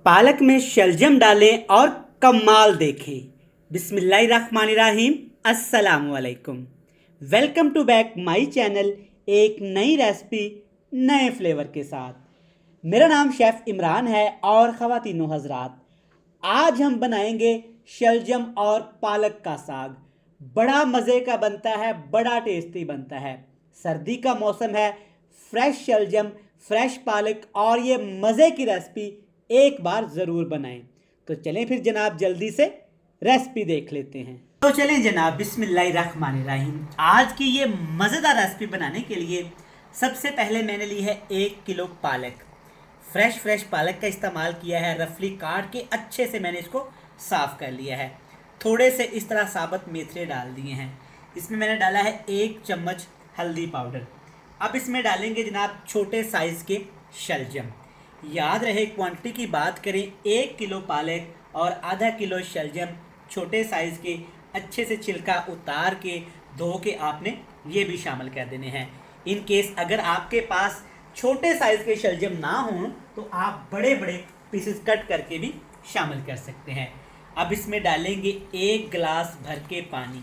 पालक में शलजम डालें और कमाल देखें। बिस्मिल्लाहिर्रहमानिर्रहीम। अस्सलामुअलैकुम। Welcome to back my channel. एक नई रेसिपी नए फ्लेवर के साथ। मेरा नाम शेफ़ इमरान है और ख़वातीनो हज़रात, आज हम बनाएंगे शलजम और पालक का साग। बड़ा मज़े का बनता है, बड़ा टेस्टी बनता है। सर्दी का मौसम है, फ्रेश शलजम, फ्रेश पालक और ये मज़े की रेसिपी एक बार ज़रूर बनाएं। तो चलें फिर जनाब, जल्दी से रेसिपी देख लेते हैं। तो चलें जनाब, बिस्मिल्लाहिर्रहमानिर्रहीम। आज की ये मज़ेदार रेसिपी बनाने के लिए सबसे पहले मैंने ली है 1 किलो पालक। फ्रेश पालक का इस्तेमाल किया है। रफली काट के अच्छे से मैंने इसको साफ़ कर लिया है। थोड़े से इस तरह साबुत मेथरे डाल दिए हैं। इसमें मैंने डाला है 1 चम्मच हल्दी पाउडर। अब इसमें डालेंगे जनाब छोटे साइज़ के शलजम। याद रहे क्वांटिटी की बात करें, 1 किलो पालक और आधा किलो शलजम छोटे साइज़ के, अच्छे से छिलका उतार के धो के आपने ये भी शामिल कर देने हैं। इन केस अगर आपके पास छोटे साइज़ के शलजम ना हों तो आप बड़े बड़े पीसेस कट करके भी शामिल कर सकते हैं। अब इसमें डालेंगे 1 गिलास भर के पानी।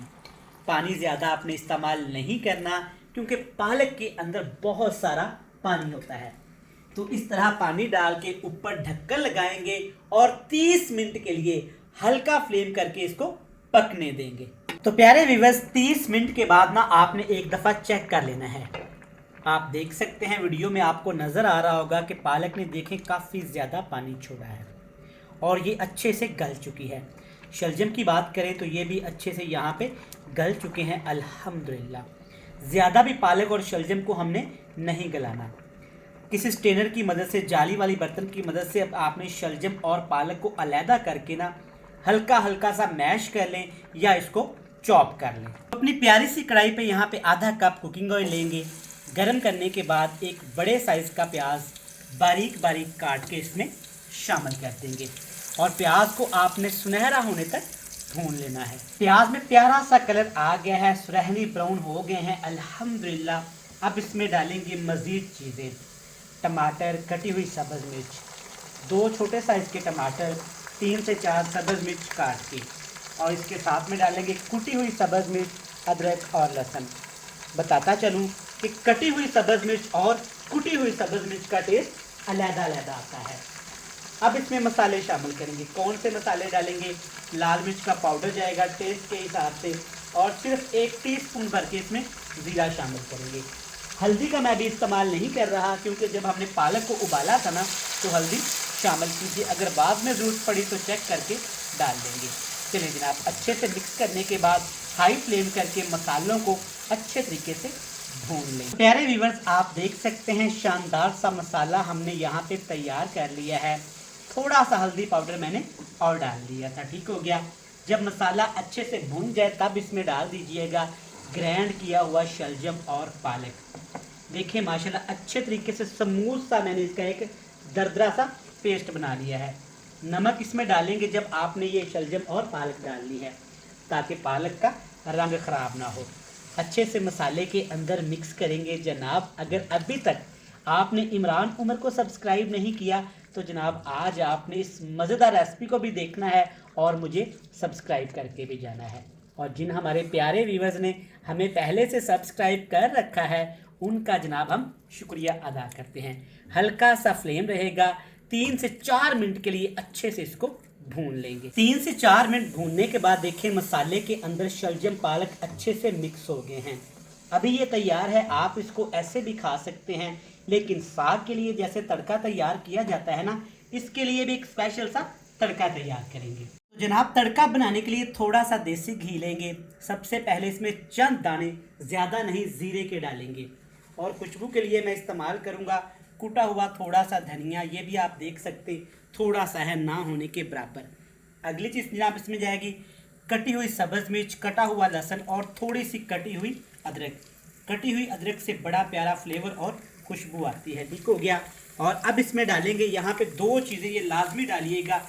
पानी ज़्यादा आपने इस्तेमाल नहीं करना क्योंकि पालक के अंदर बहुत सारा पानी होता है। तो इस तरह पानी डाल के ऊपर ढक्कन लगाएंगे और 30 मिनट के लिए हल्का फ्लेम करके इसको पकने देंगे। तो प्यारे व्यूअर्स, 30 मिनट के बाद ना आपने एक दफ़ा चेक कर लेना है। आप देख सकते हैं वीडियो में, आपको नज़र आ रहा होगा कि पालक ने देखें काफ़ी ज़्यादा पानी छोड़ा है और ये अच्छे से गल चुकी है। शलजम की बात करें तो ये भी अच्छे से यहाँ पे गल चुके हैं अल्हम्दुलिल्लाह। ज़्यादा भी पालक और शलजम को हमने नहीं गलाना। किसी स्ट्रेनर की मदद से, जाली वाली बर्तन की मदद से अब आपने शलजम और पालक को अलहदा करके ना हल्का हल्का सा मैश कर लें या इसको चॉप कर लें। अपनी प्यारी सी कढ़ाई पे यहाँ पे आधा कप कुकिंग ऑयल लेंगे। गरम करने के बाद एक बड़े साइज़ का प्याज बारीक बारीक काट के इसमें शामिल कर देंगे और प्याज को आपने सुनहरा होने तक भून लेना है। प्याज में प्यारा सा कलर आ गया है, सुनहरी ब्राउन हो गए हैं अल्हम्दुलिल्लाह। अब इसमें डालेंगे मज़ीद चीज़ें। टमाटर, कटी हुई सब्ज़ मिर्च, 2 छोटे साइज़ के टमाटर, 3 से 4 सब्ज़ मिर्च काट के, और इसके साथ में डालेंगे कुटी हुई सब्ज़ मिर्च, अदरक और लहसुन। बताता चलूँ कि कटी हुई सब्ज़ मिर्च और कुटी हुई सब्ज़ मिर्च का टेस्ट अलग अलग आता है। अब इसमें मसाले शामिल करेंगे। कौन से मसाले डालेंगे? लाल मिर्च का पाउडर जाएगा टेस्ट के हिसाब से, और सिर्फ 1 टीस्पून भर के इसमें ज़ीरा शामिल करेंगे। हल्दी का मैं भी इस्तेमाल नहीं कर रहा क्योंकि जब हमने पालक को उबाला था ना तो हल्दी शामिल कीजिए, अगर बाद में ज़रूरत पड़ी तो चेक करके डाल देंगे। चलिए जनाब, अच्छे से मिक्स करने के बाद हाई फ्लेम करके मसालों को अच्छे तरीके से भून लें। प्यारे व्यूअर्स, आप देख सकते हैं शानदार सा मसाला हमने यहाँ पे तैयार कर लिया है। थोड़ा सा हल्दी पाउडर मैंने और डाल दिया था, ठीक हो गया। जब मसाला अच्छे से भून जाए तब इसमें डाल दीजिएगा ग्राइंड किया हुआ शलजम और पालक। देखिए माशाल्लाह अच्छे तरीके से स्मूथ सा मैंने इसका एक दरदरा सा पेस्ट बना लिया है। नमक इसमें डालेंगे जब आपने ये शलजम और पालक डाल ली है ताकि पालक का रंग ख़राब ना हो। अच्छे से मसाले के अंदर मिक्स करेंगे। जनाब, अगर अभी तक आपने इमरान उमर को सब्सक्राइब नहीं किया तो जनाब आज आपने इस मज़ेदार रेसिपी को भी देखना है और मुझे सब्सक्राइब करके भी जाना है। और जिन हमारे प्यारे व्यूवर्स ने हमें पहले से सब्सक्राइब कर रखा है उनका जनाब हम शुक्रिया अदा करते हैं। हल्का सा फ्लेम रहेगा। 3 से 4 मिनट के लिए अच्छे से इसको भून लेंगे। 3 से 4 मिनट भूनने के बाद देखिए मसाले के अंदर शलजम पालक अच्छे से मिक्स हो गए हैं। अभी ये तैयार है। आप इसको ऐसे भी खा सकते हैं, लेकिन साग के लिए जैसे तड़का तैयार किया जाता है ना, इसके लिए भी एक स्पेशल सा तड़का तैयार करेंगे। तो जनाब, तड़का बनाने के लिए थोड़ा सा देसी घी लेंगे। सबसे पहले इसमें चंद दाने, ज़्यादा नहीं, ज़ीरे के डालेंगे और खुशबू के लिए मैं इस्तेमाल करूँगा कुटा हुआ थोड़ा सा धनिया। ये भी आप देख सकते थोड़ा सा है, ना होने के बराबर। अगली चीज़ जनाब इसमें जाएगी कटी हुई सब्ज़ मिर्च, कटा हुआ लहसुन और थोड़ी सी कटी हुई अदरक। कटी हुई अदरक से बड़ा प्यारा फ्लेवर और खुशबू आती है, ठीक हो गया। और अब इसमें डालेंगे यहाँ पे 2 चीज़ें, ये लाजमी डालिएगा।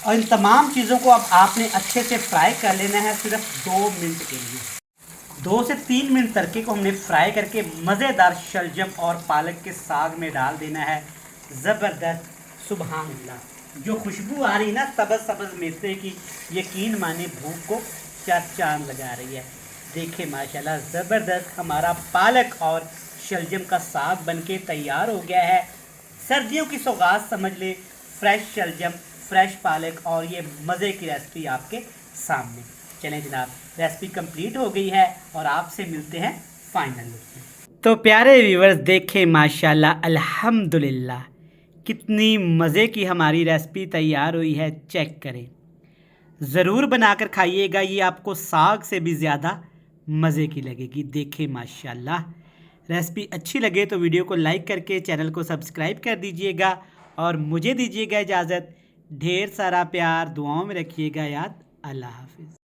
और इन तमाम चीज़ों को अब आपने अच्छे से फ्राई कर लेना है सिर्फ 2 मिनट के लिए। 2 से 3 मिनट तड़के को हमने फ्राई करके मज़ेदार शलजम और पालक के साग में डाल देना है। ज़बरदस्त सुभान अल्लाह, जो खुशबू आ रही ना सबज सबज मेथरे की, यकीन माने भूख को चार चांद लगा रही है। देखे माशाल्लाह ज़बरदस्त हमारा पालक और शलजम का साग बनके तैयार हो गया है। सर्दियों की सौगात समझ ले, फ्रेश शलजम, फ्रेश पालक और ये मज़े की रेसिपी आपके सामने। चलें जनाब, रेसिपी कंप्लीट हो गई है और आपसे मिलते हैं फाइनल लुक में। तो प्यारे व्यूवर्स, देखें माशाल्लाह अल्हम्दुलिल्लाह कितनी मज़े की हमारी रेसिपी तैयार हुई है। चेक करें, ज़रूर बनाकर खाइएगा, ये आपको साग से भी ज़्यादा मज़े की लगेगी। देखें माशाल्लाह, रेसिपी अच्छी लगे तो वीडियो को लाइक करके चैनल को सब्सक्राइब कर दीजिएगा और मुझे दीजिएगा इजाज़त। ढेर सारा प्यार दुआओं में रखिएगा याद। अल्लाह हाफ़िज़।